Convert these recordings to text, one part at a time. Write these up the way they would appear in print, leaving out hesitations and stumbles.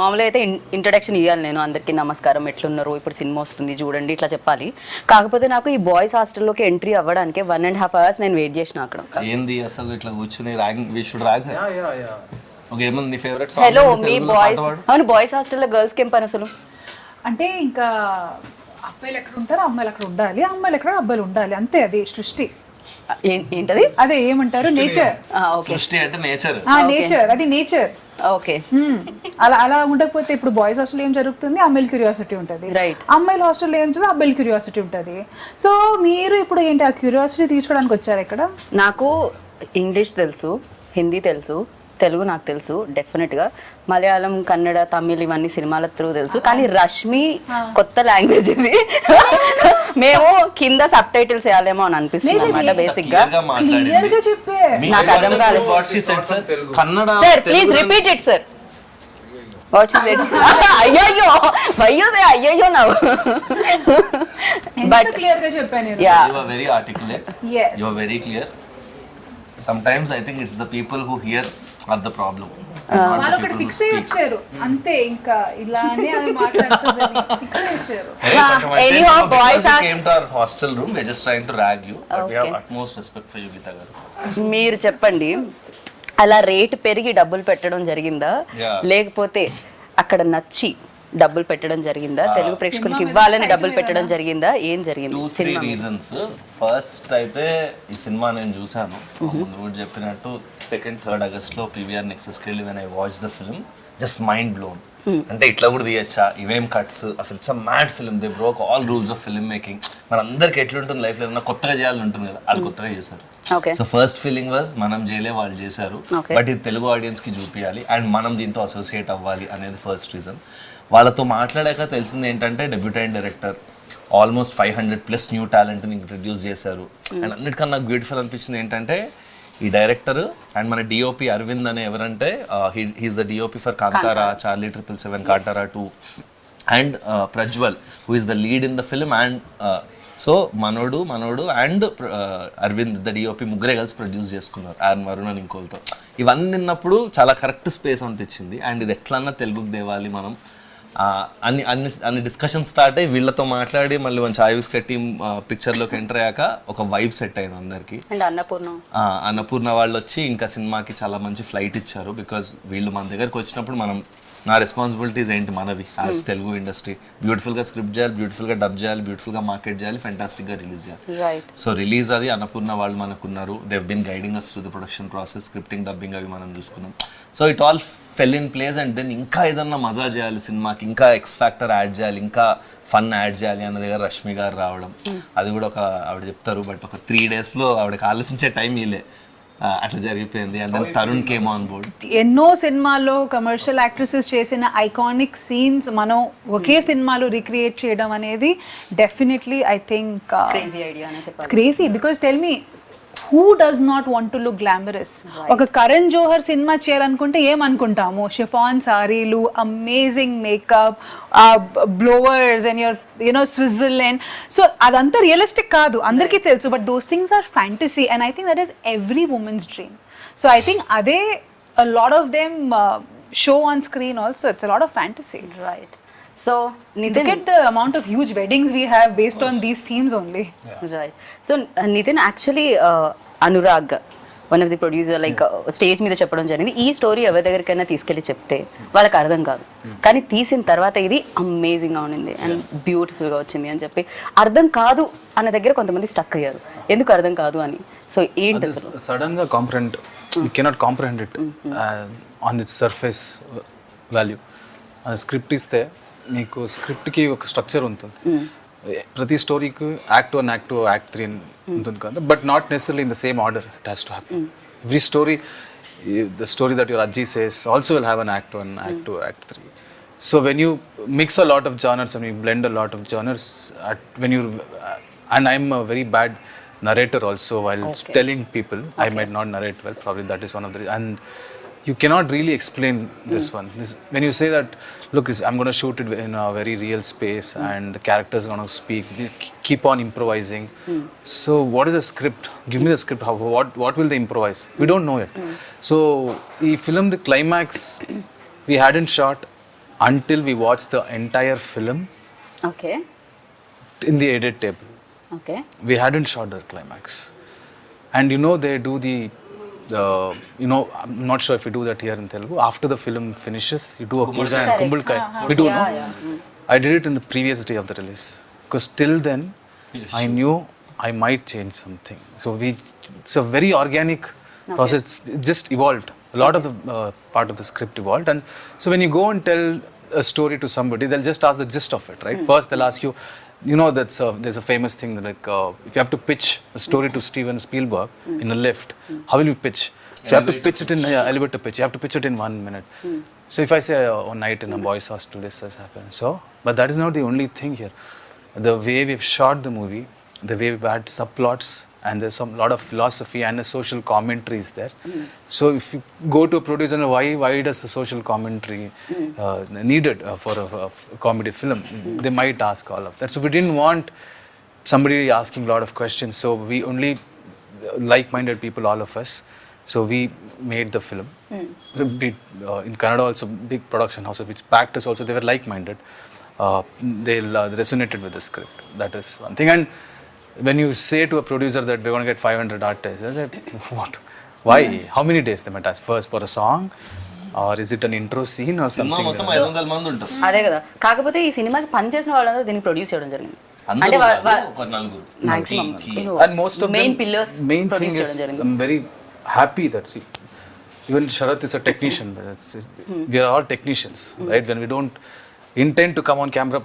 మామూలుగా అయితే ఇంట్రడక్షన్ ఇవ్వాలి, నేను అందరికీ నమస్కారం, ఎట్లున్నారు, ఇప్పుడు సినిమా వస్తుంది చూడండి ఇట్లా చెప్పాలి. కాకపోతే నాకు ఈ బాయ్స్ హాస్టల్లోకి ఎంట్రీ అవ్వడానికి 1.5 hours నేను వెయిట్ చేసిన అక్కడ. ఏంది అసలు ఇట్లా కూర్చుని ragging we should rag. Okay, ఏమంది నీ ఫేవరెట్ సాంగ్? హలో మీ బాయ్స్. అవును, బాయ్స్ హాస్టల్లో గర్ల్స్కి ఏం పని అసలు? అంటే ఇంకా అబ్బాయిలు ఎక్కడ ఉంటారు, అమ్మాయిలు అక్కడ ఉండాలి, అమ్మాయిలు ఎక్కడ అబ్బాయిలు ఉండాలి, అంతే. అది సృష్టి. ఏంటది? అదే ఏమంటారు, నేచర్. సృష్టి అంటే నేచర్. నేచర్, అది నేచర్. ఓకే, అలా ఉండకపోతే ఇప్పుడు బాయ్స్ హాస్టల్ ఏం జరుగుతుంది, అమ్మాయిల క్యూరియాసిటీ ఉంటుంది. రైట్. అమ్మాయిల హాస్టల్లో ఏం జరుగుతుంది, అబ్బాయిల క్యూరియాసిటీ ఉంటుంది. సో మీరు ఇప్పుడు ఏంటి ఆ క్యూరియాసిటీ తీర్చుకోవడానికి వచ్చారు ఇక్కడ? నాకు ఇంగ్లీష్ తెలుసు, హిందీ తెలుసు, తెలుగు నాకు తెలుసు డెఫినెట్గా, మలయాళం, కన్నడ, తమిళ్ ఇవన్నీ సినిమాల త్రూ తెలుసు. కానీ రష్మి కొత్త లాంగ్వేజ్ ఇది. మేము కింద సబ్ టైటిల్స్ వేయాలేమో అని అనిపిస్తుంది అనమాట బేసిక్ గా. నాకు అర్థం కాదు. Sir please repeat it sir. What is it? అయ్యయ్యో అయ్యయ్యో నా. బట్ క్లియర్ గా చెప్పాను. You are very articulate. Yes. You are very clear. Sometimes I think it's the people who hear are the problem. వాళ్ళు ఒకటి ఫిక్స్ అయ్యి వచ్చారు అంతే, ఇంకా ఇలానే అవి మాట్లాడుతుందని ఫిక్స్ అయ్యి వచ్చారు. Anyhow, boys came to our hostel room. We're just trying to rag you, but we have utmost respect for you, Geeta garu. మీరు చెప్పండి, అలా రేటు పెరిగి డబ్బులు పెట్టడం జరిగిందా, లేకపోతే అక్కడ నచ్చి డబ్బులు పెట్టడం జరిగిందా, తెలుగు ప్రేక్షకులకి ఇవ్వాలని డబ్బులు పెట్టడం జరిగిందా, ఏం జరిగింది? 2-3 reasons. ఫస్ట్ అయితే ఈ సినిమా నేను చూసాను ముందు కూడా చెప్పినట్టు 2nd, 3rd August పీవీఆర్ నెక్సెస్కి వెళ్ళి when I watch the film just mind blown. అంటే ఇట్లా కూడా తీయచ్చా, ఇవేం కట్స్, అసలు it's a mad film. They broke all rules of film making. మన అందరికి ఎట్లుంటుంది లైఫ్లో, ఏదైనా కొత్తగా చేయాలని ఉంటుంది కదా, వాళ్ళు కొత్తగా చేశారు. సో ఫస్ట్ ఫీలింగ్ వాజ్ మనం చేయలే, వాళ్ళు చేశారు, బట్ ఇది తెలుగు ఆడియన్స్ కి చూపించాలి అండ్ మనం దీంతో అసోసియేట్ అవ్వాలి అనేది ఫస్ట్ రీజన్. వాళ్ళతో మాట్లాడాక తెలిసింది ఏంటంటే డెబ్యూటెంట్ డైరెక్టర్, ఆల్మోస్ట్ 500+ న్యూ టాలెంట్ని ఇంట్రడ్యూస్ చేశారు. అండ్ అన్నిటికన్నా నాకు బ్యూటిఫుల్ అనిపించింది ఏంటంటే ఈ డైరెక్టర్ అండ్ మన డిఓపి అరవింద్ అనే ఎవరంటే he's the DOP for Kantara, Charlie 777, Kantara 2 and Prajwal who is the lead in the film. And so మనోడు అండ్ అరవింద్ ద డిఓపి ముగ్గురే కలిసి ప్రొడ్యూస్ చేసుకున్నారు, వరుణ్ అని ఇంకోలతో. ఇవన్నీ విన్నప్పుడు చాలా కరెక్ట్ స్పేస్ అనిపించింది. అండ్ ఇది ఎట్లన్నా తెలుగుకి దేవాలి మనం అన్ని డిస్కషన్ స్టార్ట్ అయ్యి వీళ్ళతో మాట్లాడి మళ్ళీ మంచి ఆయుస్ కట్టి పిక్చర్లోకి ఎంటర్ అయ్యాక ఒక వైబ్ సెట్ అయింది అందరికి. అన్నపూర్ణ వాళ్ళు వచ్చి ఇంకా సినిమాకి చాలా మంచి ఫ్లైట్ ఇచ్చారు. బికాజ్ వీళ్ళు మన దగ్గరికి వచ్చినప్పుడు నా రెస్పాన్సిబిలిటీస్ ఏంటి మనవి యాజ్ తెలుగు ఇండస్ట్రీ, బ్యూటిఫుల్గా స్క్రిప్ట్ చేయాలి, బ్యూటిఫుల్గా డబ్ చేయాలి, బ్యూటిఫుల్గా మార్కెట్ చేయాలి, ఫెంటాస్టిక్గా రిలీజ్ చేయాలి. సో రిలీజ్ అది అన్నపూర్ణ వాళ్ళు మనకున్నారు. They have been guiding us through the production process, scripting, dubbing అవి మనం చూసుకున్నాం. So it all fell in place. And then ఇంకా ఏదన్నా మజా చేయాలి సినిమాకి, ఇంకా ఎక్స్ ఫ్యాక్టర్ యాడ్ చేయాలి, ఇంకా ఫన్ యాడ్ చేయాలి అన్న దగ్గర రష్మి గారు రావడం, అది కూడా ఒక ఆవిడ చెప్తారు బట్ ఒక 3 daysలో ఆవిడకి ఆలోచించే టైం ఇలే, అట్లా జరిగిపోయింది. And then Tarun came on board. ఎన్నో సినిమాల్లో కమర్షియల్ యాక్ట్రెసెస్ చేసిన ఐకానిక్ సీన్స్ మనం ఒకే సినిమాలో రీక్రియేట్ చేయడం అనేది definitely I think crazy idea. It's crazy because tell me, who does not want to look glamorous? ఒక కరణ్ జోహర్ సినిమా చేయాలనుకుంటే ఏమనుకుంటాము, షిఫాన్ సారీలు, amazing makeup, blowers and your Switzerland. So అదంతా రియలిస్టిక్ కాదు, అందరికీ తెలుసు, but those things are fantasy and I think that is every women's dream. So I think అదే a lot of them show on screen also. It's a lot of fantasy. Right. So Nitin, look at the amount of huge weddings we have based on these themes only. Right. So Nitin, actually Anurag, one of the producer, like stage మీద చెప్పడం జరిగింది, ఈ story ఎవరి దగ్గరికైనా తీసుకెళ్ళి చెప్తే వాళ్ళకి అర్థం కాదు, కానీ తీసిన తర్వాత ఇది అమేజింగ్గా ఉండింది అండ్ బ్యూటిఫుల్గా వచ్చింది అని చెప్పి. అర్థం కాదు అన్న దగ్గర కొంతమంది స్టక్ అయ్యారు, ఎందుకు అర్థం కాదు అని. సో ఏంటి సడన్ గా comprehend, you cannot comprehend it on it's surface value. Script ఇస్తే నీకు స్క్రిప్ట్కి ఒక స్ట్రక్చర్ ఉంటుంది, ప్రతి స్టోరీకి యాక్ట్ 1, యాక్ట్ 2, యాక్ట్ 3 ఉంటుంది కదా, but not necessarily in the same order it has to happen. Every story, the story that your అజ్జీ says also will have an act 1, act 2, act 3. So when you mix a lot of genres and you blend a lot of genres, when you and I'm a very bad narrator also while telling people. I might not narrate well, probably that is one of the, and you cannot really explain this one. When you say that, look, I'm going to shoot it in a very real space and the characters are going to speak, they keep on improvising. So what is the script? Give me the script. What will they improvise? We don't know it. So, this film, the climax, we hadn't shot. until we watch the entire film okay in the edit table. Okay We hadn't shot the climax. And you know, they do the you know, I'm not sure if we do that here in Telugu. After the film finishes, you do a puja and kumbhalkai. We do, no? I did it in the previous day of the release. Because till then, I knew I might change something. So it's a very organic process. It just evolved. A lot of the part of the script evolved. And so when you go and tell a story to somebody, they'll just ask the gist of it, right? First, they'll ask you, you know, there's a famous thing like if you have to pitch a story to Steven Spielberg in a lift, how will you pitch? So you have to pitch it in elevator pitch. You have to pitch it in 1 minute. So if I say one night in a boys' hostel, this has happened. So, but that is not the only thing here. The way we've shot the movie, the way we've had subplots, and there's some lot of philosophy and a social commentary is there. So if you go to a producer, why does the social commentary needed for a comedy film? They might ask all of that. So we didn't want somebody asking a lot of questions. So we only like-minded people, all of us. So we made the film. So in Kannada also, big production houses which backed us also, they were like-minded. They resonated with the script. That is one thing. And when you say to a producer that we're going to get 500 artists, I said, what? Why? How many days they might ask? First for a song? Or is it an intro scene or cinema something? మొత్తం 500 మంది ఉంటారు. అదే కదా. కాకపోతే ఈ సినిమాకి పనిచేసిన వాళ్ళందరూ దీన్ని ప్రొడ్యూస్ చేయడం జరిగింది. అంటే అందరూ ఒక నలుగురు. Maximum And most of main them, pillars main thing produce is, చేయడం జరిగింది. I'm very happy that, see, even Sharath is a technician. We are all technicians, right? When we don't intend to come on camera,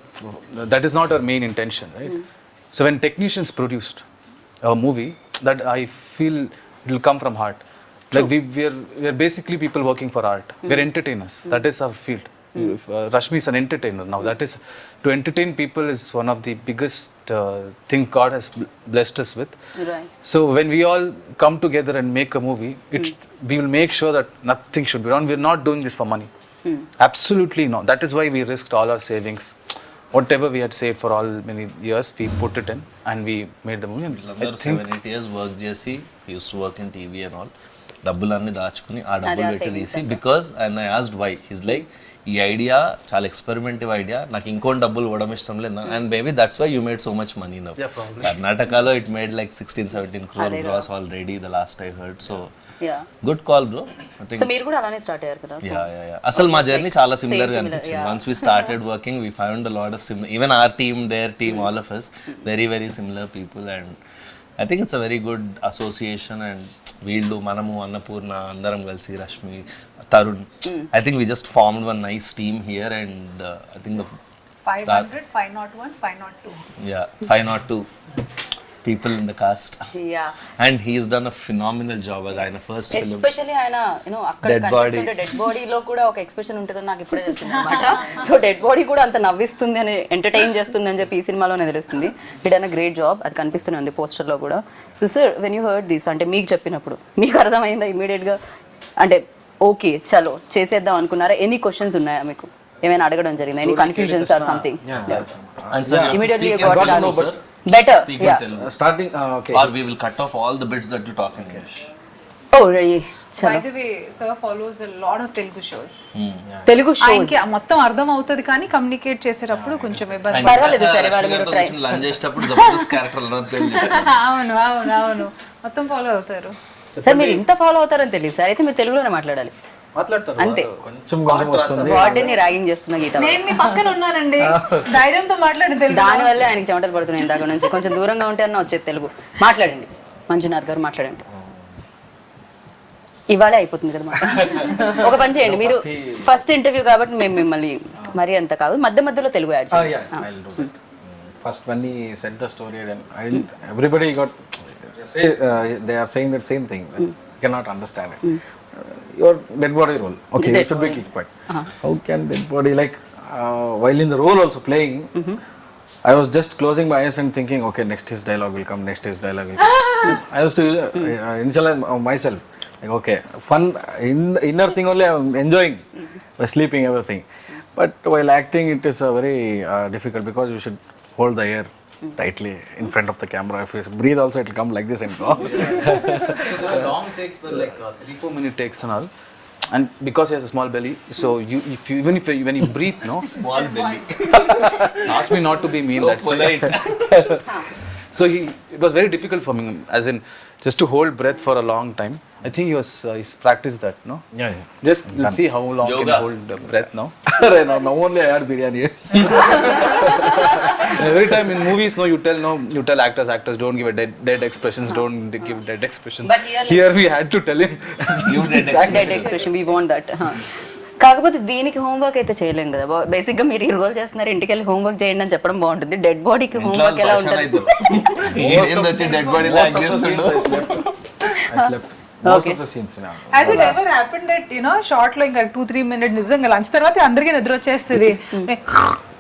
that is not our main intention, right? So when technicians produced a movie, that I feel it will come from heart. Like we are basically people working for art. We are entertainers. That is our field. Rashmi is an entertainer now. That is, to entertain people is one of the biggest thing God has blessed us with. Right. So when we all come together and make a movie, we will make sure that nothing should be wrong. We're not doing this for money. Absolutely not. That is why we risked all our savings. Whatever we had saved for all many years, we put it in and we made the movie. And I వీళ్ళందరూ think 7-8 years work చేసి used to work in TV and all డబ్బులన్నీ దాచుకుని ఆ డబ్బులు పెట్టి తీసి because and I asked why his like ఈ idea చాలా ఎక్స్పెరిమెంటివ్ ఐడియా, నాకు ఇంకోటి డబ్బులు ఇవ్వడం ఇష్టం లేదు, and maybe that's why you made so much money now. కర్ణాటకలో it made like 16-17 crore gross already the last I heard. So good call bro. So మీరు కూడా అలానే స్టార్ట్ అయ్యారు కదా. అసలు మా జర్నీ చాలా సిమిలర్ గా అనిపించింది. Once we started working we found a lot of similar, even our team, their team, all of us very very similar people. And I think it's a very good association. And వీళ్ళు, మనము, అన్నపూర్ణ అందరం కలిసి, Rashmi, Tarun, I think we just formed one nice team here. And I think 500, 501, 502. 502 people in the cast. And he's done a phenomenal job as ఆయన first film. Especially ఆయన అక్కడ కనిపిస్తుంటే dead బాడీలో కూడా ఒక ఎక్స్ప్రెషన్ ఉంటుందని నాకు ఇప్పుడే తెలిసింది అనమాట. సో డెడ్ బాడీ కూడా అంత నవ్విస్తుంది అని, ఎంటర్టైన్ చేస్తుంది అని చెప్పి ఈ సినిమాలోనే తెలుస్తుంది. It an a great job. అది కనిపిస్తూనే ఉంది పోస్టర్లో కూడా. So sir, when you heard this, అంటే మీకు చెప్పినప్పుడు మీకు అర్థమైందా ఇమీడియట్గా? అంటే ఓకే చలో చేసేద్దాం అనుకున్నారా? ఎనీ క్వశ్చన్స్ ఉన్నాయా మీకు? ఏమైనా అడగడం జరిగిందా? Any confusions or something? Immediately got it answer. Better, starting okay, or we will cut off all the bits that you talk in English. Oh really? By the way, sir follows a lot of Telugu shows. Telugu shows ఆయనకి మొత్తం అర్థం అవుతుంది కానీ communicate చేసేటప్పుడు కొంచెం ఇబ్బంది. పర్వాలేదు సరే, వాళ్ళు మీరు ట్రై లంచ్ చేసేటప్పుడు జబర్దస్త్ క్యారెక్టర్ అవును అవును అవును మొత్తం ఫాలో అవుతారు. సార్ మీరు ఇంత ఫాలో అవుతారని తెలియదు సార్. అయితే మీరు తెలుగులోనే మాట్లాడాలి. అంతే. వాటిని ర్యాగింగ్ చేస్తున్నా గీత. నేను మీ పక్కన ఉన్నానండి, ధైర్యంతో మాట్లాడి తెలుగు. దానివల్ల ఆయనకి చెమటలు పడుతున్నాయి ఇందాక నుంచి. కొంచెం దూరంగా ఉంటే అన్న వచ్చేది తెలుగు. మాట్లాడండి మంజునాథ్ గారు, మాట్లాడండి. ఇవాళే అయిపోతుంది కదా మాట. ఒక పని చేయండి, మీరు ఫస్ట్ ఇంటర్వ్యూ కాబట్టి మేము మిమ్మల్ని మరీ అంత కాదు, మధ్య మధ్యలో తెలుగు యాడ్ చేయండి. First when he said the story, and everybody got they are saying that same thing. You cannot understand it. Your dead body role. Okay, you should be kicked back. How can dead body, like while in the role also playing, I was just closing my eyes and thinking, okay, next his dialogue will come, next his dialogue will come. I was to initialize myself. Like, okay, fun, inner thing only I'm enjoying by sleeping, everything. But while acting, it is very difficult because you should hold the air tightly in front of the camera. If you breathe also, it will come like this and go. Long takes were like 3-4 minute takes and all. and because he has a small belly, so when you breathe, no, Small belly. ask me not to be mean. So That's polite. so it was very difficult for me, as in just to hold breath for a long time. I think he's practiced that, no? Yeah. Just let's see how long Yoga. can hold breath now. Now only I had biryani. Every time in movies, no, you tell actors don't give a dead expressions, don't give dead expressions. But here, we had to tell him. You did dead expression we want that. కాకపోతే దీనికి homework అయితే చేయలేం కదా. Basic గా మీరు ఈ role చేస్తున్నారు, ఇంటికి వెళ్ళి హోంవర్క్ చేయండి అని చెప్పడం బాగుంటుంది. డెడ్ బాడీకి హోంవర్క్ ఎలా ఉంటుంది? వచ్చి డెడ్ బాడీ లాగ్ చేస్తుండు. I slept. Most of the scenes now. Has it ever happened that, you know, short లో ఇంకా 2-3 minutes నిజంగా లంచ్ తర్వాత అందరికీ నిద్ర వచ్చేస్తుంది?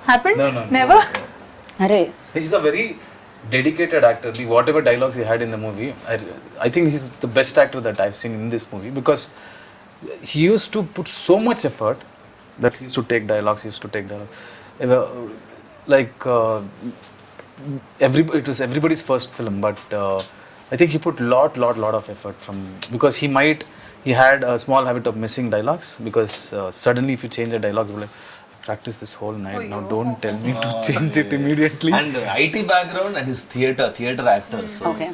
Happened? No. Never? అరే He's a very dedicated actor. Whatever dialogues he had in the movie, I think he's the best actor that I've seen in this movie, because he used to put so much effort that he used to take dialogues. Like it was everybody's first film, but I think he put lot of effort because he had a small habit of missing dialogues, because suddenly if you change a dialogue, you're like, practice this whole night. Now don't tell me to change it immediately. And IT background and his theater actor. Okay.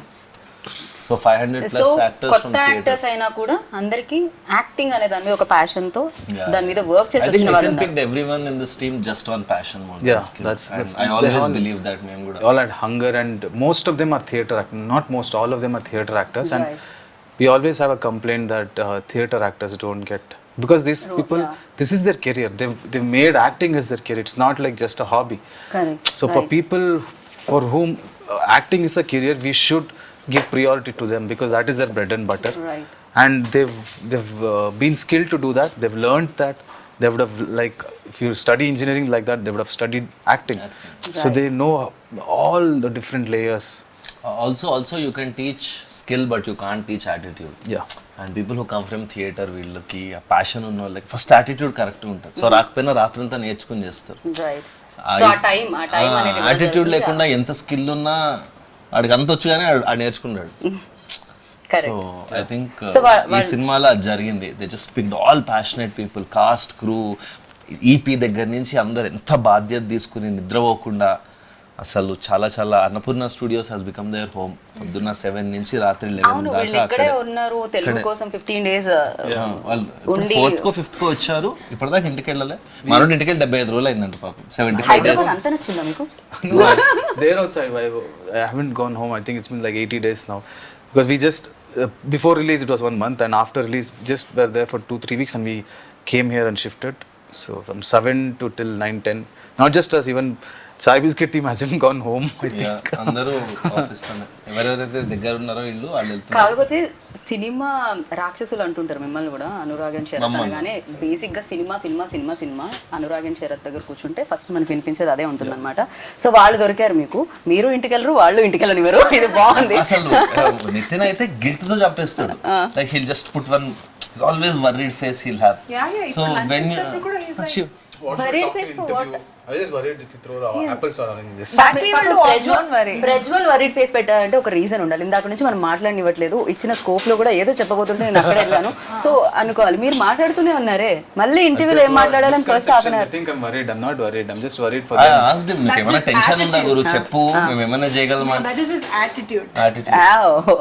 So 500 so plus actors from కొత్త theater. Actors అయినా కూడా అందరికి acting అనే దాని మీద ఒక passion తో Yeah. దాని మీద వర్క్ చేసి I think వచ్చిన వాళ్ళు Nitin ఉన్నారు. picked everyone in this team just on passion more Yeah, than skill. that's- And I they always all- believe that మేము కూడా. They all had hunger, and most of them are theater actors. Not most, all of them are theater actors. And Right. we always have a complaint that theater actors don't get, because these people, this is their career. They've made acting as their career. It's not like just a hobby. Correct. So for people for whom acting is a career, we should give priority to them, because that is their bread and butter. Right. And they've been skilled to do that. They've learned that. They would have, like, if you study engineering like that, they would have studied acting. So Right. they know all the different layers. Also you can teach skill but you can't teach attitude. Yeah. And people who come from theater, వీళ్ళకి ఆ passion ఉన్న వాళ్ళకి first attitude correct ఉంటుంది. So రాకపోయినా రాత్రంతా నేర్చుకుని చేస్తారు. Right. So ఆ టైం అనేది యాటిట్యూడ్ లేకుండా ఎంత స్కిల్ ఉన్నా వాడికి అంత వచ్చు కానీ ఆడు నేర్చుకున్నాడు. So correct. I think So, ఈ సినిమాలో అది జరిగింది. They just picked all passionate people, cast, crew, EP దగ్గర నుంచి అందరు ఎంత బాధ్యత తీసుకుని నిద్రపోకుండా అసలు చాలా Annapurna Studios has become their home. పొద్దున్న 7 నుంచి రాత్రి 11 అవును, వీళ్ళు దాకా ఇక్కడే అక్కడే. ఉన్నారు తెలుగు కోసం 15 days. వాళ్ళు ఉండి 4th కో 5th కో వచ్చారు. ఇప్పటిదాకా ఇంటికి వెళ్ళలే. మనోడు ఇంటికి వెళ్ళి 75 రోజులు అయిందంట పాపం. 75 హైదరాబాద్ days. అంత నచ్చిందా మీకు? No, there also I haven't gone home. I think it's been like 80 days now, because we just before release it was 1 month, and after release just were there for 2-3 weeks, and we came here and shifted. So from 7 to till 9-10, not just us, even Chai Biscuit team hasn't gone home, I think. Yeah, అందరూ office లోనే. ఎవరెవరైతే దగ్గర ఉన్నారో ఇల్లు వాళ్ళు వెళ్తున్నారు. కాకపోతే cinema రాక్షసులు అంటుంటారు మిమ్మల్ని కూడా, అనురాగన్ శరత్ అనగానే. బేసిక్ గా సినిమా అనురాగన్ శరత్ దగ్గర కూర్చుంటే ఫస్ట్ మనకు వినిపించేది అదే ఉంటుంది అనమాట. సో వాళ్ళు దొరికారు మీకు, మీరు ఇంటికి వెళ్ళరు, వాళ్ళు ఇంటికి వెళ్ళనివ్వరు. ఇది బాగుంది. అసలు నితిన్ అయితే గిల్ట్ తో చెప్పేస్తాడు. Like he'll just put one always worried face he'll have. So when Worried face for what? I was just worried if you throw apples or oranges. Prajwal worried face పెట్టాలంటే ఒక రీజన్ ఉండాలి. ఇందాక నుంచి మనం మాట్లాడనివ్వట్లేదు. ఇచ్చిన స్కోప్ లో కూడా ఏదో చెప్పబోతుంటే నేను అక్కడ వెళ్ళాను. సో అనుకోవాలి, మీరు మాట్లాడుతూనే ఉన్నారే. మళ్ళీ ఇంటర్వ్యూలో ఏం మాట్లాడాలని first half an I hour. think I'm worried. I'm not worried. I'm just worried for I them. asked him, నీకు ఏమైనా టెన్షన్ ఉందా గురు చెప్పు, మేము ఏమైనా చేయగలమా? That is his attitude.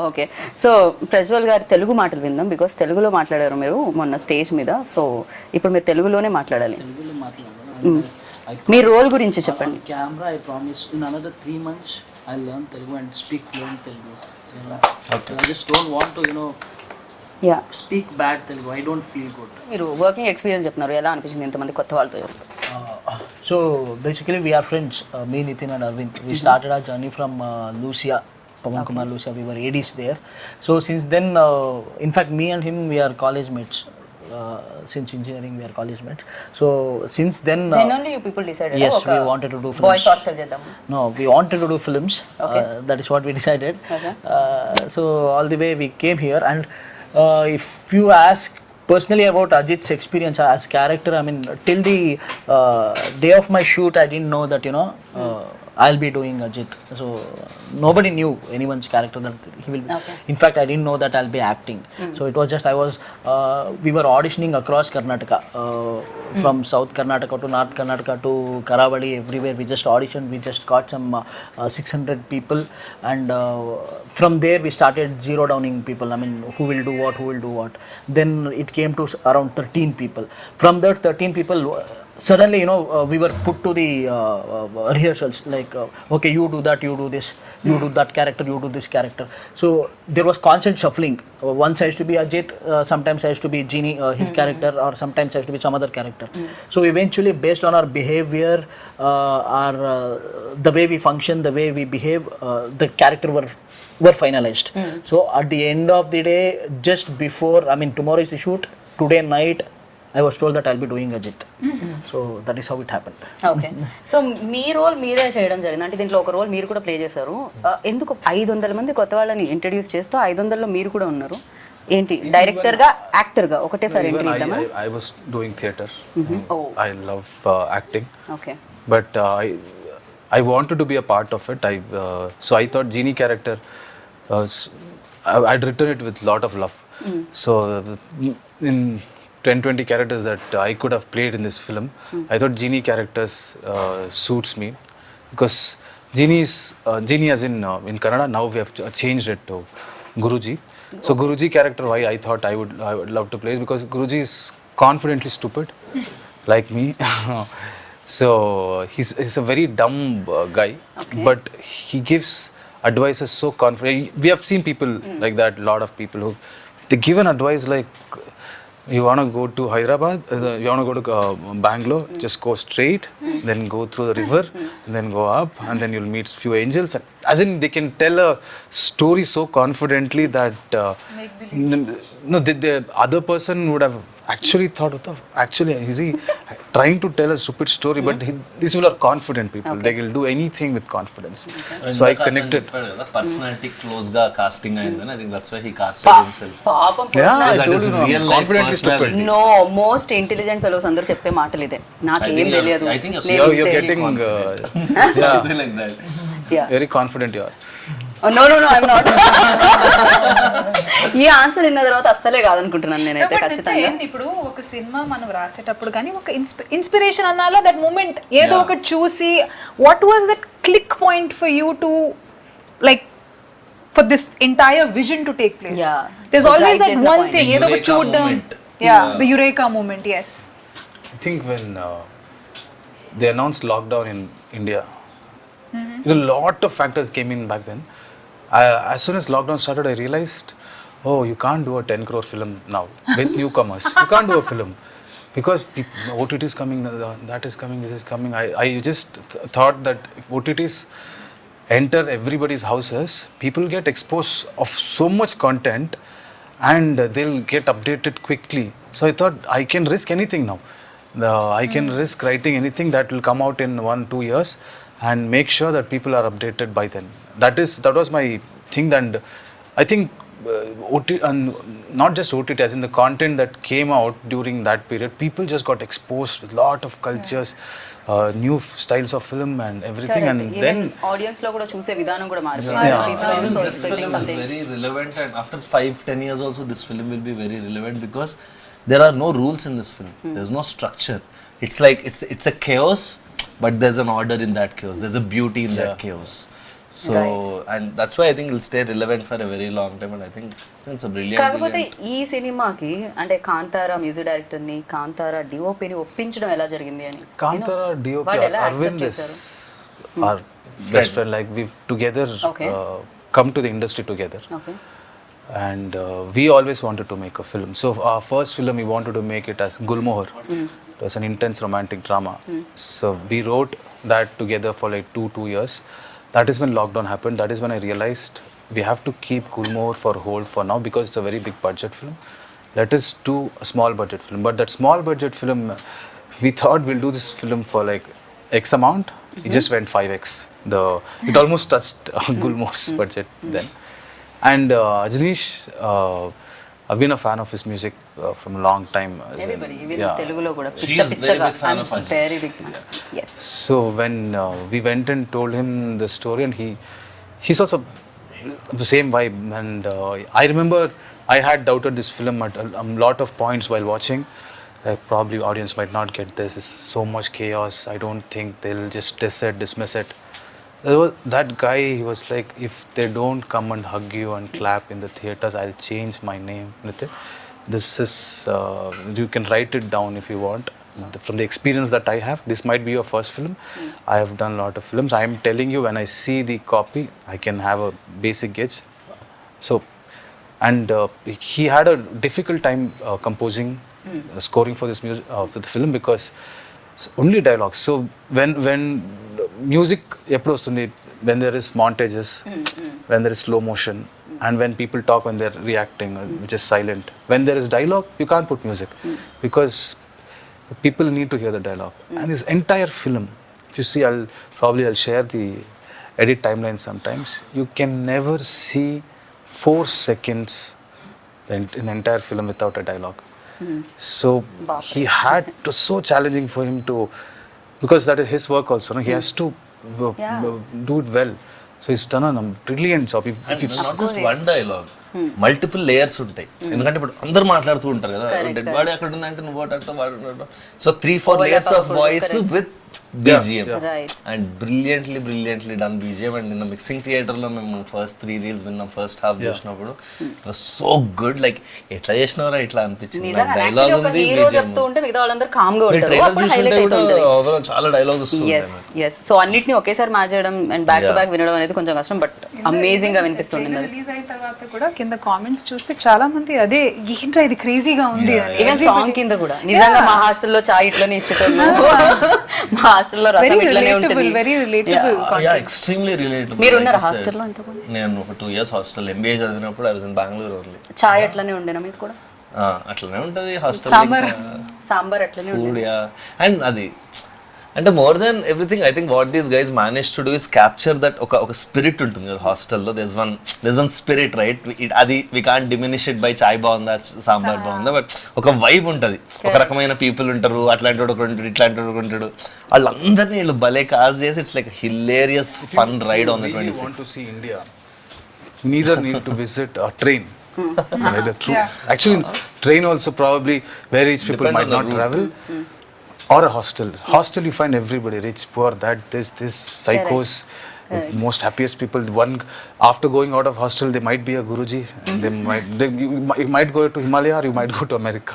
Okay. So Prajwal గారి తెలుగు మాటలు విందాం, బికాస్ తెలుగులో మాట్లాడారు మీరు మొన్న స్టేజ్ మీద. సో ఇప్పుడు మీరు తెలుగులోనే మాట్లాడాలి. మీ రోల్ గురించి చెప్పండి. Camera, I promise in another 3 months I'll learn Telugu and speak fluent Telugu. Okay. I just don't want to, yeah, speak bad Telugu. I don't feel good. మీరు వర్కింగ్ ఎక్స్పీరియన్స్ చెప్తున్నారు, ఎలా అనిపించింది ఇంతమంది కొత్త వాళ్ళతో చేస్తారు? So basically we are friends, me, Nitin and Arvind. We started our journey from Lucia, Pawan Kumar Lucia. We were ADs there. So since then, in fact me and him, we are college mates. Since engineering we are college mates. So since then, Then only you people decided. yes, we wanted to do films. Boys hostel చేద్దాం. No, we wanted to do films. Okay. That is what we decided. Okay. So all the way we came here, and if you ask personally about Ajit's experience as character, I mean, till the day of my shoot, I didn't know that I'll be doing Ajit. So nobody knew anyone's character that he will be. In fact, I didn't know that I'll be acting. So it was just we were auditioning across Karnataka, from South Karnataka to North Karnataka to Karavali, everywhere. We just auditioned. We just got some 600 people, and from there we started zero downing people. I mean, who will do what. Then it came to around 13 people. From that 13 people, suddenly, we were put to the rehearsals, like, okay, you do that, you do this, you do that character, you do this character. So there was constant shuffling. Once I used to be Ajit, sometimes I used to be Genie, his character, or sometimes I used to be some other character. So eventually, based on our behavior, the way we function, the way we behave, the character were finalized. So at the end of the day, just before, I mean, tomorrow is the shoot, today night I was told that I'll be doing Ajit. So that is how it happened. Okay so మీ role మీరే చేయడం జరిగింది అంటే దీంట్లో ఒక role మీరు కూడా play చేశారు ఎందుకు 500 మంది కొత్త వాళ్ళని ఇంట్రడ్యూస్ చేస్తూ 500లో మీరు కూడా ఉన్నారు ఏంటి డైరెక్టర్ గా యాక్టర్ గా ఒకటేసారి ఎంట్రీ ఇద్దామా I was doing theatre. I love acting. Okay But I wanted to be a part of it. So I thought Genie character, I'd written it with lot of love. So in 10-20 characters that I could have played in this film, I thought Genie characters suits me because Genie as in Kannada, now we have changed it to Guruji. So Guruji character, why I thought I would love to play is because Guruji is confidently stupid like me. So he's a very dumb guy, but he gives advices so confident. We have seen people like that, lot of people who they give an advice like, you want to go to Hyderabad, you want to go to Bangalore, just go straight, then go through the river, and then go up, and then you'll meet few angels. As in, they can tell a story so confidently that the other person would have actually thought of, actually, is he trying to tell a stupid story? But these people are confident people. They will do anything with confidence. So I connected. Personality close ga casting ayindani. I think that's why he casted himself. పాపం Yeah, I That told is you, no, real life confidently stupid. personality. No most intelligent fellows అందరూ చెప్పే మాటలు ఇదే నాకేం తెలియదు I think you're నేను You're ఇంతే. getting Something like that. Yeah. very confident you are. No I'm not ఈ answer విన్న తర్వాత అస్సలే కాదనుకుంటున్నాను నేనైతే ఖచ్చితంగా ఇప్పుడు ఒక సినిమా మనం రాసేటప్పుడు కానీ ఒక ఇన్స్పిరేషన్ అన్నాలో దట్ మూమెంట్ ఏదో ఒకటి చూసి what was that click point for you to like for this entire vision to take place Yeah. There always that చేసిన వన్ point. థింగ్ ఏదో ఒకటి Eureka చూడడం moment. The eureka moment yes I think when they announced lockdown in India, a lot of factors came in back then. As soon as lockdown started, I realized, oh, you can't do a 10 crore film now with newcomers. You can't do a film because OTT is coming, that is coming, this is coming. I just thought that if OTTs enter everybody's houses, people get exposed of so much content and they'll get updated quickly. So I thought I can risk anything now. I can risk writing anything that will come out in 1-2 years and make sure that people are updated by then. That was my thing, and I think OTT, and not just OTT, as in the content that came out during that period, people just got exposed with lot of cultures, new styles of film and everything, and then audience లో కూడా చూసే విధానం కూడా I మారిపోయింది think this film is very relevant, and after 5-10 years also this film will be very relevant because there are no rules in this film. There's no structure. It's like it's a chaos, but there's an order in that chaos. There's a beauty in that chaos. So and that's why I think it'll stay relevant for a very long time, and I think it's a brilliant. కాకపోతే ఈ సినిమాకి అంటే Kantara music director ని Kantara DOP ని ఒప్పించడం ఎలా జరిగింది అని Kantara DOP వాళ్ళు ఎలా Arvind accept is our best friend. Like we've together Okay. come to the industry together. Okay And we always wanted to make a film. So our first film, we wanted to make it as Gulmohar. It was an intense romantic drama. So we wrote that together for like 2 years. That is when lockdown happened. That is when I realized we have to keep Gulmohar for hold for now because it's a very big budget film. Let us do a small budget film. But that small budget film, we thought we'll do this film for like X amount. It just went 5x. It almost touched Gulmohar's budget then. And Ajanish I've been a fan of his music from a long time. as in- everybody even yeah. తెలుగులో కూడా She పిచ్చ is very పిచ్చగా big fan of Ajay. Very big yes So when we went and told him the story, and he's also the same vibe. And I remember I had doubted this film at a lot of points while watching. Like probably audience might not get this. There's so much chaos. I don't think they'll just dismiss it. That guy, he was like, if they don't come and hug you and clap in the theaters, I'll change my name. Nithin. This is, you can write it down if you want. From the experience that I have, this might be your first film. I have done a lot of films. I am telling you, when I see the copy, I can have a basic gauge. So, and he had a difficult time composing, scoring for this music, for the film, because it's only dialogues. So when music ఎప్పుడు వస్తుంది, when there is montages, when there is slow motion, and when people talk when they're reacting, which is silent. When there is dialogue, you can't put music because people need to hear the dialogue. And this entire film, if you see, I'll share the edit timeline sometimes. You can never see 4 seconds in the entire film without a dialogue. So he had to, so challenging for him to, because that is his work also, no? He has to do it well. So he's done a brilliant job. And not just one dialogue, multiple layers ఉంటాయి. ఎందుకంటే ఇప్పుడు అందరు మాట్లాడుతూ ఉంటారు కదా, dead body అక్కడ ఉందంటే నువ్వు వాడు. So 3-4 layers of voice with BGM. Right. And brilliantly done BGM. And నిన్న మిక్సింగ్ థియేటర్ లో మేము ఫస్ట్ 3 రీల్స్ విన్నాం. ఫస్ట్ హాఫ్ చూసినప్పుడు it was so good. Like ఎట్లా చేసినవరా ఇట్లా అనిపించింది. డైలాగ్ ఉంది, హీరో చెప్తూ ఉంటే మిగతా వాళ్ళందరూ కామ్ గా ఉంటారు, అప్పుడు హైలైట్ అవుతుంది. ఓవరాల్ చాలా డైలాగ్ వస్తుంది. ఎస్ సో అన్నిటిని ఒకేసారి మ్యాచ్ చేయడం అండ్ బ్యాక్ టు బ్యాక్ వినడం అనేది కొంచెం కష్టం, బట్ అమేజింగ్ గా వినిపిస్తుంది. రిలీజ్ అయిన తర్వాత కూడా కింద కామెంట్స్ చూస్తే చాలా మంది అదే ఏంట్రా ఇది క్రేజీగా ఉంది అని. ఈవెన్ సాంగ్ కింద కూడా నిజంగా మా హాస్టల్లో చాయ్ ఇట్లనే ఇచ్చేటోళ్ళు, మా హాస్టల్లో రసం ఇట్లనే ఉంటుంది. Very relatable. Extremely relatable. మీరు ఉన్నారా హాస్టల్లో అంతకుముందు? నేను ఒక 2 years హాస్టల్ MBA చదివినప్పుడు I was in Bengaluru only. చాయ్ అట్లనే ఉండేనా మీకు కూడా? అట్లనే ఉంటుంది హాస్టల్. సాంబార్ అట్లనే ఫుడ్ అండ్ అది అంటే more than everything I think what these guys manage to do is capture that ఒక స్పిరిట్ ఉంటుంది కదా హాస్టల్లో. This one spirit right. అది we can't diminish it by చాయ్ బాగుందా సాంబార్ బాగుందా, బట్ ఒక వైబ్ ఉంటుంది. ఒక రకమైన పీపుల్ ఉంటారు, అట్లాంటి వాడు ఉంటాడు, ఇట్లాంటి వాడు ఉంటాడు. వాళ్ళందరినీ వీళ్ళు భలే కాజ్ చేసి it's like hilarious fun ride on the 26th. Want to see India, you neither need to visit a train. Actually, train also probably where rich people Depends might on not the route. travel, or a hostel. Hostel you find everybody, rich, poor, that this psychos, most happiest people. One after going out of hostel, they might be a guruji. You might go to Himalaya or you might go to America.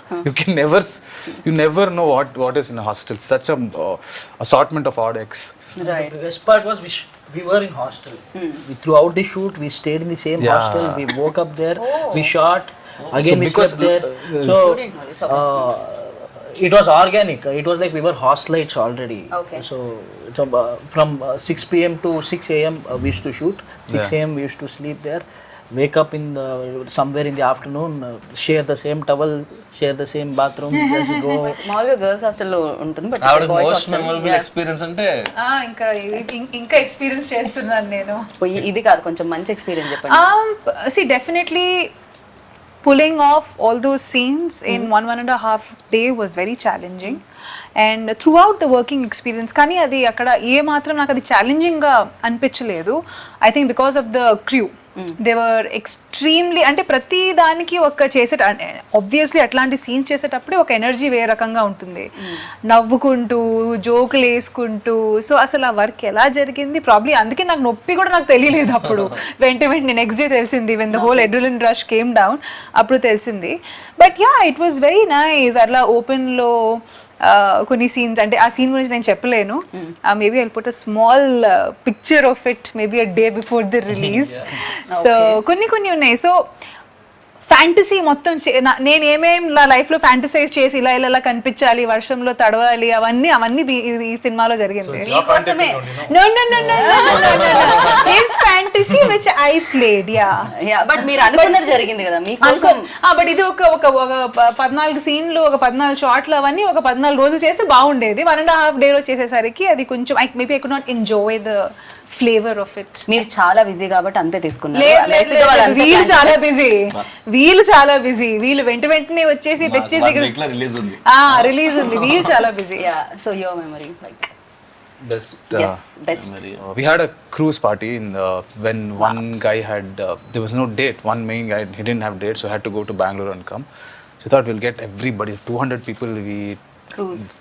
You never know what is in a hostel. Such a assortment of odd eggs. Right. The best part was we were in hostel. Throughout the shoot, we stayed in the same hostel. We woke up there. We shot. Again, we slept there. It was organic. It was like we were hostelites already. Okay. So from 6 p.m. to 6 a.m. We used to shoot. 6 a.m. we used to sleep there. Wake up somewhere in the afternoon. Share the same towel. Share the same bathroom. Just go. మామూలుగా girls హాస్టల్లో ఉంటుంది, but ఆవిడ most memorable experience అంటే ఇంకా experience చేస్తున్నాను నేను. ఇది కాదు, కొంచెం మంచి ఎక్స్పీరియన్స్ చెప్పండి. See, definitely pulling off all those scenes in 1.5 day was very challenging, and throughout the working experience కానీ అది అక్కడ ఏ మాత్రం నాకు అది ఛాలెంజింగ్ గా అనిపించలేదు. I think because of the crew, they were extremely, అంటే ప్రతి దానికి ఒక ఆబ్వియస్లీ అట్లాంటి సీన్స్ చేసేటప్పుడే ఒక ఎనర్జీ వేరే రకంగా ఉంటుంది, నవ్వుకుంటూ జోకులు వేసుకుంటూ. సో అసలు ఆ వర్క్ ఎలా జరిగింది ప్రాబ్లీ అందుకే నాకు నొప్పి కూడా నాకు తెలియలేదు అప్పుడు. వెంటనే నెక్స్ట్ డే తెలిసింది, when the whole adrenaline rush came down, అప్పుడు తెలిసింది. But yeah, it was very nice. అట్లా ఓపెన్లో కొన్ని సీన్స్, అంటే ఆ సీన్ గురించి నేను చెప్పలేను. Maybe I'll put a small picture of it maybe a day before the release. So కొన్ని ఉన్నాయి. సో ఫ్యాంటసీ మొత్తం నేను ఏమేం నా లైఫ్లో ఫ్యాంటసైజ్ చేసి ఇలా కనిపించాలి, వర్షంలో తడవాలి, అవన్నీ ఈ సినిమాలో జరిగింది. His fantasy which I played. But మీరు అనుకున్నది జరిగింది కదా మీకోసం. బట్ ఇది ఒక 14 సీన్లు, ఒక 14 షాట్లు, అవన్నీ ఒక 14 రోజులు చేస్తే బాగుండేది. 1.5 day చేసేసరికి అది కొంచెం maybe I could not enjoy the flavour of it. మీరు చాలా బిజీ కాబట్టి అంతే తీసుకున్నారు. వీళ్ళు చాలా బిజీ. వీళ్ళు చాలా బిజీ, వీళ్ళు వెంటనే వచ్చేసి తెచ్చేసి ఇక్కడ రిలీజ్ ఉంది. రిలీజ్ ఉంది, వీళ్ళు చాలా busy. So your memory like Best. Best We had a cruise party when one guy had there was no date. One main guy, he didn't have date, so had to go to Bangalore and come. So thought we'll get everybody, 200 people. We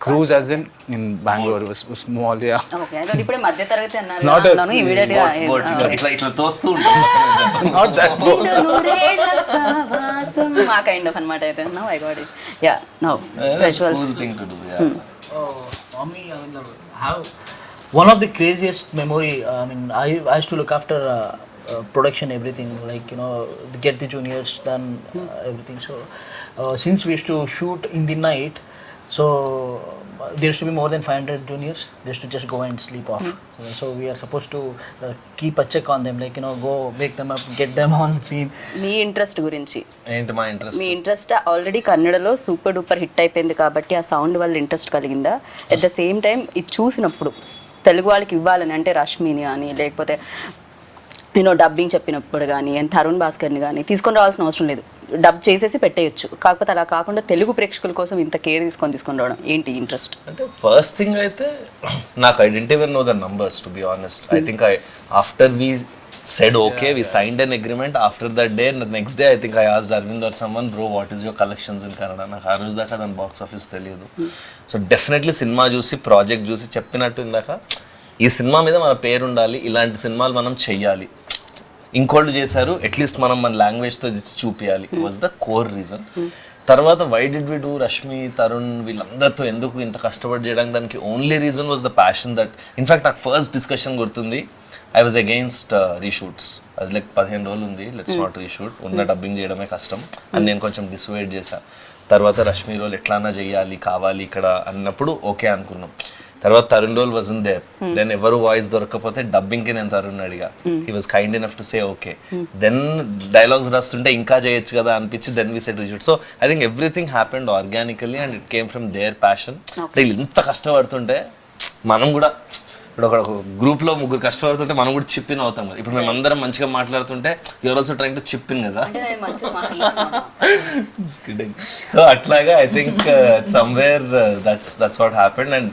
cruise as in Bangalore. It was small, yeah. Okay అయితే ఇప్పుడే మధ్య తరగతి not a- అన్నాను immediate గా ఇట్లా తోస్తూ ఉంటుంది. Not that boat. మా kind of అన్నమాట అయితే now I got it yeah now visuals Cool thing to do, yeah. Mommy, I mean, have one of the craziest memory. I mean, I used to look after production, everything, like, you know, get the juniors done, everything. So since we used to shoot in the night, so there used to be more than 500 juniors. They used to just go and sleep off. So we are supposed to keep a check on them, like, you know, go wake them up, get them on scene. Me interest గురించి ఏంటి మా interest? మీ interest already కన్నడలో super duper hit అయిపోయింది కాబట్టి ఆ sound వల్ల interest కలిగిందా? At the same time ఇది చూసినప్పుడు తెలుగు వాళ్ళకి ఇవ్వాలని అంటే రష్మిని కానీ లేకపోతే నేను డబ్బింగ్ చెప్పినప్పుడు కానీ తరుణ్ భాస్కర్ని కానీ తీసుకొని రావాల్సిన అవసరం లేదు, డబ్ చేసేసి పెట్టేయచ్చు. కాకపోతే అలా కాకుండా తెలుగు ప్రేక్షకుల కోసం ఇంత కేర్ తీసుకొని రావడం ఏంటి ఇంట్రెస్ట్? అంటే ఫస్ట్ థింగ్ అయితే నాకు I didn't even know the numbers to be honest. I think after we said okay, we signed an agreement. After that day, the next day I think I asked Arvind or someone, bro, what is your collections in Kannada? నాకు ఆ రోజు దాకా దాని box office తెలియదు. So definitely cinema చూసి project చూసి చెప్పినట్టు ఇందాక ఈ సినిమా మీద మన పేరు ఉండాలి, ఇలాంటి సినిమాలు మనం చెయ్యాలి, ఇంకోళ్ళు చేశారు అట్లీస్ట్ మనం మన లాంగ్వేజ్తో చూపించాలి వాజ్ ద కోర్ రీజన్. తర్వాత why did we do Rashmi, Tarun వీళ్ళందరితో ఎందుకు ఇంత కష్టపడి చేయడానికి దానికి only reason was the passion that in fact నాకు ఫస్ట్ డిస్కషన్ గుర్తుంది. I was against reshoots. అది లైక్ 15 రోజులు ఉంది, లెట్స్ నాట్ రీషూట్, ఉన్న డబ్బింగ్ చేయడమే కష్టం అని నేను కొంచెం డిసైడ్ చేశా. తర్వాత రష్మి రోల్ ఎట్లానా చేయాలి కావాలి ఇక్కడ అన్నప్పుడు ఓకే అనుకున్నాం. తర్వాత Tarun role wasn't there, then ఎవరు వాయిస్ దొరకకపోతే డబ్బింగ్కి నేను తరుణ్ అడిగా. He was kind enough to say okay. Then dialogues రాస్తుంటే ఇంకా చేయొచ్చు కదా అనిపించి then we said reshoot. So I think everything happened organically and it came from there passion. వీళ్ళు ఇంత కష్టపడుతుంటే మనం కూడా ఇప్పుడు ఒక గ్రూప్లో 3 కష్టపడుతుంటే మనం కూడా చిప్ ఇన్ అవుతాం కదా. ఇప్పుడు మేము అందరం మంచిగా మాట్లాడుతుంటే you're also trying to chip in కదా. సో అట్లాగా I think somewhere that's what happened. And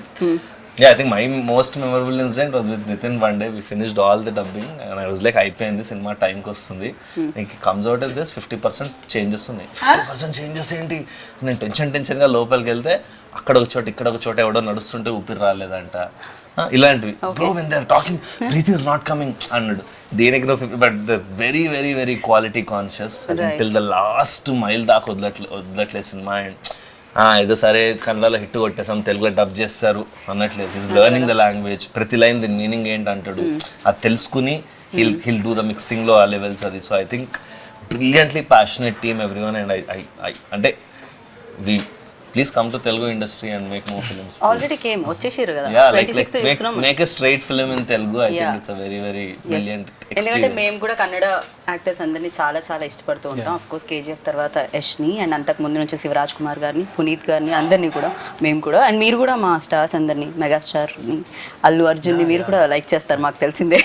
yeah, I think my most memorable incident was with Nitin. One day we finished all the dubbing and I was like అయిపోయింది cinema టైంకి వస్తుంది, ఇంక comes out of this 50% changes ఉన్నాయి. 50% changes ఏంటి? నేను టెన్షన్గా లోపలికి వెళ్తే అక్కడ ఒక చోట ఇక్కడ ఒక చోట ఎవడో నడుస్తుంటే ఊపిరి రాలేదంట, ఇలాంటివి. Bro when they are talking breath is not coming అన్నాడు. దేనికి but the very very very quality conscious till the last mile దాకా వదలట్లేదు సినిమా. అండ్ ఏదో సరే కన్నడలో హిట్ కొట్టేసాం తెలుగులో డబ్ చేస్తారు అన్నట్లేదు. ఈజ్ లెర్నింగ్ ద లాంగ్వేజ్, ప్రతి లైన్ దీని మీనింగ్ ఏంటి అంటాడు, అది తెలుసుకుని హిల్ డూ ద మిక్సింగ్లో ఆ లెవెల్స్ అది. So I think brilliantly passionate team everyone. And I అంటే we please come to Telugu industry and make more films. Already came వచ్చేసారు కదా, yeah, like make a straight film in Telugu. I think it's a very very brilliant experience. ఎందుకంటే మేము కూడా Kannada actors అందరినీ చాలా చాలా ఇష్టపడుతూ ఉంటాం. ఆఫ్ కోర్స్ కేజీఎఫ్ తర్వాత యష్ని అండ్ అంతకు ముందు నుంచి శివరాజ్ కుమార్ గారిని, పునీత్ గారిని అందరినీ కూడా మేము కూడా, అండ్ మీరు కూడా మా స్టార్స్ అందరినీ, మెగాస్టార్ని, అల్లు అర్జున్ని మీరు కూడా లైక్ చేస్తారు మాకు తెలిసిందే.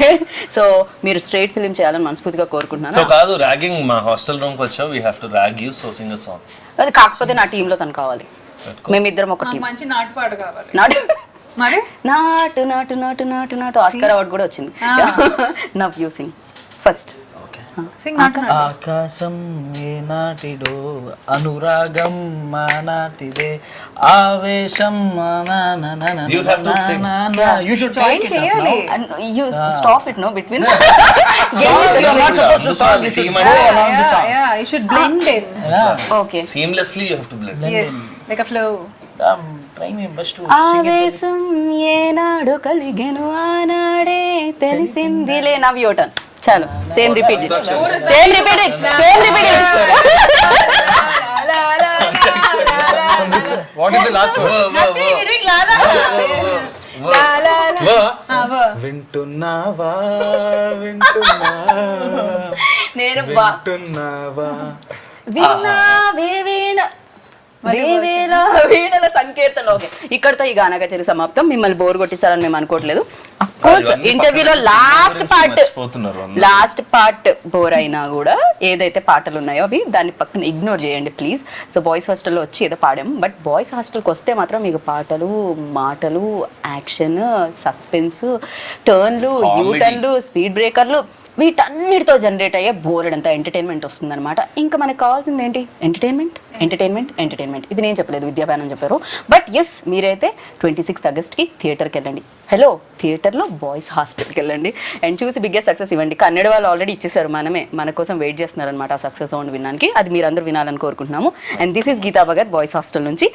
సో మీరు స్ట్రైట్ ఫిల్మ్ చేయాలని మనస్ఫూర్తిగా కోరుకుంటున్నాను. సో కాదు ర్యాగింగ్, మా హాస్టల్ రూమ్కి వచ్చావు, we have to rag you, so Singh a song. అది కాకపోతే నా టీంలో తను కావాలి, మేమిద్దరం ఒక టీం. మంచి నాటుపాడు కావాలి. నాటు మరి నాటు నాటు నాటు నాటు నాటు ఆస్కార్ అవార్డు కూడా వచ్చింది. Now you sing first. Singh నాటు. ఆకాశం ఏ నాటిడో అనురాగం మా నాటిదే ఆవేశం You have to sing. You should Join take it up చేయాలి. now. And you stop it, no, between. You are not supposed to song, you should Team go అంటే along the song. Yeah, you should blend in. Yeah. Okay. seamlessly you have to blend. Yes, like a flow. I'm trying my best to sing it. ఆవేశం ఏనాడు కలిగెను ఆనాడే తెలిసిందిలే. Now your turn. చాలు, same repeat it, same repeat it, same repeat it. What is the last word? Nothing, we're doing la la la la la. వింటున్నావా వింటున్నావా నేను వింటున్నావా విన్నావే వీణ వేవేల వీణల సంకీర్తన. ఓకే, ఇక్కడతో ఈ గానా కచేరీ సమాప్తం. మిమ్మల్ని బోర్ కొట్టించాలని మేము అనుకోవట్లేదు. కోర్స్ ఇంటర్వ్యూలో మర్చిపోతున్నారు లాస్ట్ పార్ట్ బోర్ అయినా కూడా ఏదైతే పాటలు ఉన్నాయో అవి దాన్ని పక్కన ఇగ్నోర్ చేయండి ప్లీజ్. సో బాయ్స్ హాస్టల్లో వచ్చి ఏదో పాడాం, బట్ బాయ్స్ హాస్టల్కి వస్తే మాత్రం మీకు పాటలు, మాటలు, యాక్షన్, సస్పెన్స్, టర్న్లు, యూటర్న్లు, స్పీడ్ బ్రేకర్లు, వీటన్నిటితో జనరేట్ అయ్యే బోర్డంతా ఎంటర్టైన్మెంట్ వస్తుందన్నమాట. ఇంకా మనకు కావాల్సింది ఏంటి? Entertainment, entertainment, entertainment. ఇది నేను చెప్పలేదు, విద్యాభానం చెప్పారు. బట్ ఎస్, మీరైతే 26th ఆగస్ట్కి థియేటర్కి వెళ్ళండి. హలో, థియేటర్లో బాయ్స్ హాస్టల్కి వెళ్ళండి అండ్ చూసి బిగ్గెస్ట్ సక్సెస్ ఇవ్వండి. కన్నడ వాళ్ళు ఆల్రెడీ ఇచ్చేసారు, మన కోసం వెయిట్ చేస్తున్నారు అనమాట ఆ సక్సెస్ సౌండ్ వినడానికి. అది మీరందరూ వినాలని కోరుకుంటున్నాము. And this is Geeta Bhagat boys hostel నుంచి.